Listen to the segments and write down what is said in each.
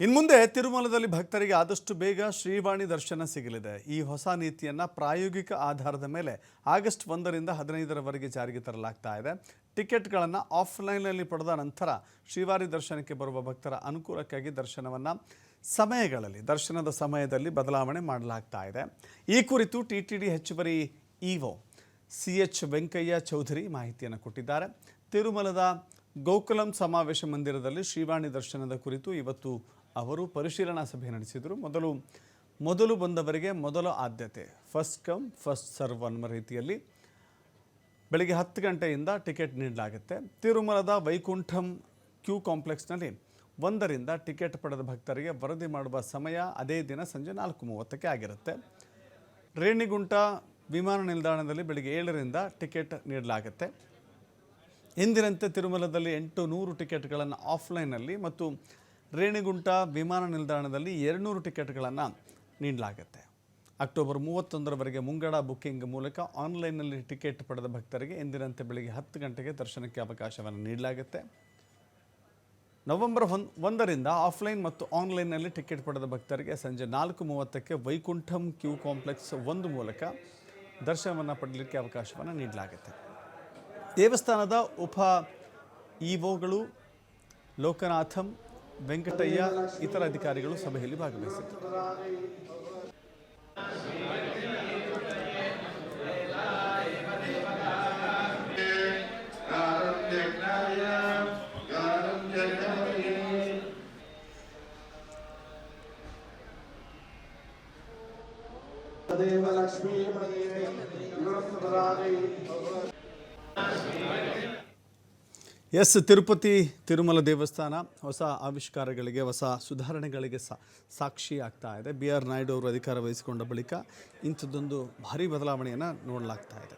ಇನ್ಮುಂದೆ ತಿರುಮಲದಲ್ಲಿ ಭಕ್ತರಿಗೆ ಆದಷ್ಟು ಬೇಗ ಶ್ರೀವಾಣಿ ದರ್ಶನ ಸಿಗಲಿದೆ. ಈ ಹೊಸ ನೀತಿಯನ್ನು ಪ್ರಾಯೋಗಿಕ ಆಧಾರದ ಮೇಲೆ ಆಗಸ್ಟ್ 1ರಿಂದ 15ರವರೆಗೆ ಜಾರಿಗೆ ತರಲಾಗ್ತಾ ಇದೆ. ಟಿಕೆಟ್ಗಳನ್ನು ಆಫ್ಲೈನ್ನಲ್ಲಿ ಪಡೆದ ನಂತರ ಶ್ರೀವಾರಿ ದರ್ಶನಕ್ಕೆ ಬರುವ ಭಕ್ತರ ಅನುಕೂಲಕ್ಕಾಗಿ ದರ್ಶನದ ಸಮಯದಲ್ಲಿ ಬದಲಾವಣೆ ಮಾಡಲಾಗ್ತಾ ಇದೆ. ಈ ಕುರಿತು ಟಿಟಿಡಿ ಹೆಚ್ಚುವರಿ ಇಒ CH ವೆಂಕಯ್ಯ ಚೌಧರಿ ಮಾಹಿತಿಯನ್ನು ಕೊಟ್ಟಿದ್ದಾರೆ. ತಿರುಮಲದ ಗೋಕುಲಂ ಸಮಾವೇಶ ಮಂದಿರದಲ್ಲಿ ಶ್ರೀವಾಣಿ ದರ್ಶನದ ಕುರಿತು ಇವತ್ತು ಅವರು ಪರಿಶೀಲನಾ ಸಭೆ ನಡೆಸಿದರು. ಮೊದಲು ಬಂದವರಿಗೆ ಮೊದಲ ಆದ್ಯತೆ, ಫಸ್ಟ್ ಕಮ್ ಫಸ್ಟ್ ಸರ್ವ್ ಅನ್ನೋ ರೀತಿಯಲ್ಲಿ ಬೆಳಗ್ಗೆ 10 ಗಂಟೆಯಿಂದ ಟಿಕೆಟ್ ನೀಡಲಾಗುತ್ತೆ. ತಿರುಮಲದ ವೈಕುಂಠಂ ಕ್ಯೂ ಕಾಂಪ್ಲೆಕ್ಸ್ನಲ್ಲಿ 1ರಿಂದ ಟಿಕೆಟ್ ಪಡೆದ ಭಕ್ತರಿಗೆ ವರದಿ ಮಾಡುವ ಸಮಯ ಅದೇ ದಿನ ಸಂಜೆ 4:30ಕ್ಕೆ ಆಗಿರುತ್ತೆ. ರೇಣಿಗುಂಟ ವಿಮಾನ ನಿಲ್ದಾಣದಲ್ಲಿ ಬೆಳಗ್ಗೆ 7ರಿಂದ ಟಿಕೆಟ್ ನೀಡಲಾಗುತ್ತೆ. ಎಂದಿನಂತೆ ತಿರುಮಲದಲ್ಲಿ 800 ಟಿಕೆಟ್ಗಳನ್ನು ಆಫ್ಲೈನ್ನಲ್ಲಿ ಮತ್ತು ರೇಣಿಗುಂಟ ವಿಮಾನ ನಿಲ್ದಾಣದಲ್ಲಿ 200 ಟಿಕೆಟ್ಗಳನ್ನು ನೀಡಲಾಗುತ್ತೆ. ಅಕ್ಟೋಬರ್ 31ರವರೆಗೆ ಮುಂಗಡ ಬುಕ್ಕಿಂಗ್ ಮೂಲಕ ಆನ್ಲೈನ್ನಲ್ಲಿ ಟಿಕೆಟ್ ಪಡೆದ ಭಕ್ತರಿಗೆ ಎಂದಿನಂತೆ ಬೆಳಗ್ಗೆ 10 ಗಂಟೆಗೆ ದರ್ಶನಕ್ಕೆ ಅವಕಾಶವನ್ನು ನೀಡಲಾಗುತ್ತೆ. ನವೆಂಬರ್ 1ರಿಂದ ಆಫ್ಲೈನ್ ಮತ್ತು ಆನ್ಲೈನ್ನಲ್ಲಿ ಟಿಕೆಟ್ ಪಡೆದ ಭಕ್ತರಿಗೆ ಸಂಜೆ 4:30ಕ್ಕೆ ವೈಕುಂಠಂ ಕ್ಯೂ ಕಾಂಪ್ಲೆಕ್ಸ್ 1 ಮೂಲಕ ದರ್ಶನವನ್ನು ಪಡೆಯಲಿಕ್ಕೆ ಅವಕಾಶವನ್ನು ನೀಡಲಾಗುತ್ತೆ. ದೇವಸ್ಥಾನದ ಉಪ ಇಒಗಳು ಲೋಕನಾಥಂ, ವೆಂಕಟಯ್ಯ ಇತರ ಅಧಿಕಾರಿಗಳು ಸಭೆಯಲ್ಲಿ ಭಾಗವಹಿಸಿದ್ದರು. ತಿರುಪತಿ ತಿರುಮಲ ದೇವಸ್ಥಾನ ಹೊಸ ಆವಿಷ್ಕಾರಗಳಿಗೆ, ಹೊಸ ಸುಧಾರಣೆಗಳಿಗೆ ಸಾಕ್ಷಿ ಆಗ್ತಾ ಇದೆ. BR ನಾಯ್ಡು ಅವರು ಅಧಿಕಾರ ವಹಿಸಿಕೊಂಡ ಬಳಿಕ ಇಂಥದ್ದೊಂದು ಭಾರಿ ಬದಲಾವಣೆಯನ್ನು ನೋಡಲಾಗ್ತಾ ಇದೆ.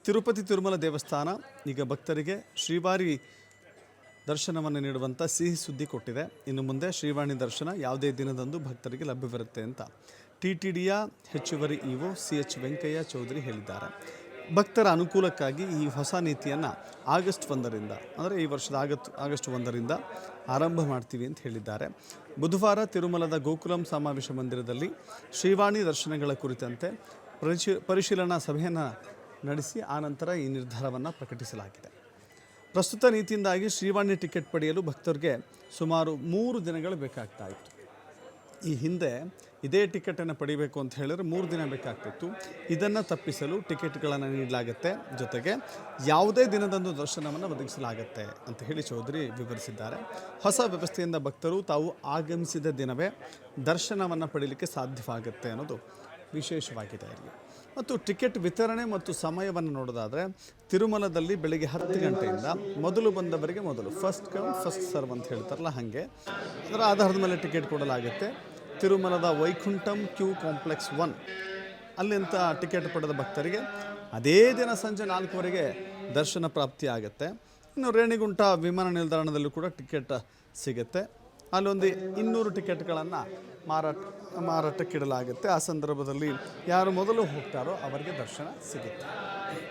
ತಿರುಪತಿ ತಿರುಮಲ ದೇವಸ್ಥಾನ ಈಗ ಭಕ್ತರಿಗೆ ಶ್ರೀವಾರಿ ದರ್ಶನವನ್ನು ನೀಡುವಂಥ ಸಿಹಿ ಸುದ್ದಿ ಕೊಟ್ಟಿದೆ. ಇನ್ನು ಮುಂದೆ ಶ್ರೀವಾಣಿ ದರ್ಶನ ಯಾವುದೇ ದಿನದಂದು ಭಕ್ತರಿಗೆ ಲಭ್ಯವಿರುತ್ತೆ ಅಂತ TTDಯ ಹೆಚ್ಚುವರಿ ಇಒ CH ವೆಂಕಯ್ಯ ಚೌಧರಿ ಹೇಳಿದ್ದಾರೆ. ಭಕ್ತರ ಅನುಕೂಲಕ್ಕಾಗಿ ಈ ಹೊಸ ನೀತಿಯನ್ನು ಆಗಸ್ಟ್ 1ರಿಂದ, ಅಂದರೆ ಈ ವರ್ಷದ ಆಗಸ್ಟ್ 1ರಿಂದ ಆರಂಭ ಮಾಡ್ತೀವಿ ಅಂತ ಹೇಳಿದ್ದಾರೆ. ಬುಧವಾರ ತಿರುಮಲದ ಗೋಕುಲಂ ಸಮಾವೇಶ ಮಂದಿರದಲ್ಲಿ ಶ್ರೀವಾಣಿ ದರ್ಶನಗಳ ಕುರಿತಂತೆ ಪರಿಶೀಲನಾ ಸಭೆಯನ್ನು ನಡೆಸಿ ಆನಂತರ ಈ ನಿರ್ಧಾರವನ್ನು ಪ್ರಕಟಿಸಲಾಗಿದೆ. ಪ್ರಸ್ತುತ ನೀತಿಯಿಂದಾಗಿ ಶ್ರೀವಾಣಿ ಟಿಕೆಟ್ ಪಡೆಯಲು ಭಕ್ತರಿಗೆ ಸುಮಾರು 3 ದಿನಗಳು ಬೇಕಾಗ್ತಾ ಇತ್ತು. ಈ ಹಿಂದೆ ಇದೇ ಟಿಕೆಟನ್ನು ಪಡಿಬೇಕು ಅಂತ ಹೇಳಿದ್ರೆ 3 ದಿನ ಬೇಕಾಗ್ತಿತ್ತು. ಇದನ್ನು ತಪ್ಪಿಸಲು ಟಿಕೆಟ್ಗಳನ್ನು ನೀಡಲಾಗುತ್ತೆ, ಜೊತೆಗೆ ಯಾವುದೇ ದಿನದಂದು ದರ್ಶನವನ್ನು ಒದಗಿಸಲಾಗುತ್ತೆ ಅಂತ ಹೇಳಿ ಚೌಧರಿ ವಿವರಿಸಿದ್ದಾರೆ. ಹೊಸ ವ್ಯವಸ್ಥೆಯಿಂದ ಭಕ್ತರು ತಾವು ಆಗಮಿಸಿದ ದಿನವೇ ದರ್ಶನವನ್ನು ಪಡೀಲಿಕ್ಕೆ ಸಾಧ್ಯವಾಗುತ್ತೆ ಅನ್ನೋದು ವಿಶೇಷವಾಗಿದೆ ಇಲ್ಲಿ. ಮತ್ತು ಟಿಕೆಟ್ ವಿತರಣೆ ಮತ್ತು ಸಮಯವನ್ನು ನೋಡೋದಾದರೆ ತಿರುಮಲದಲ್ಲಿ ಬೆಳಗ್ಗೆ 10 ಗಂಟೆಯಿಂದ ಮೊದಲು ಬಂದವರಿಗೆ ಮೊದಲು, ಫಸ್ಟ್ ಕಮ್ ಫಸ್ಟ್ ಸರ್ವ್ ಅಂತ ಹೇಳ್ತಾರಲ್ಲ ಹಾಗೆ, ಅದರ ಆಧಾರದ ಮೇಲೆ ಟಿಕೆಟ್ ಕೊಡಲಾಗುತ್ತೆ. ತಿರುಮಲದ ವೈಕುಂಠಂ ಕ್ಯೂ ಕಾಂಪ್ಲೆಕ್ಸ್ 1 ಅಲ್ಲಿಂದ ಟಿಕೆಟ್ ಪಡೆದ ಭಕ್ತರಿಗೆ ಅದೇ ದಿನ ಸಂಜೆ 4:00ವರೆಗೆ ದರ್ಶನ ಪ್ರಾಪ್ತಿ ಆಗುತ್ತೆ. ಇನ್ನು ರೇಣಿಗುಂಟ ವಿಮಾನ ನಿಲ್ದಾಣದಲ್ಲೂ ಕೂಡ ಟಿಕೆಟ್ ಸಿಗುತ್ತೆ. ಅಲ್ಲೊಂದು 200 ಟಿಕೆಟ್ಗಳನ್ನು ಮಾರಾಟಕ್ಕಿಡಲಾಗುತ್ತೆ. ಆ ಸಂದರ್ಭದಲ್ಲಿ ಯಾರು ಮೊದಲು ಹೋಗ್ತಾರೋ ಅವರಿಗೆ ದರ್ಶನ ಸಿಗುತ್ತೆ.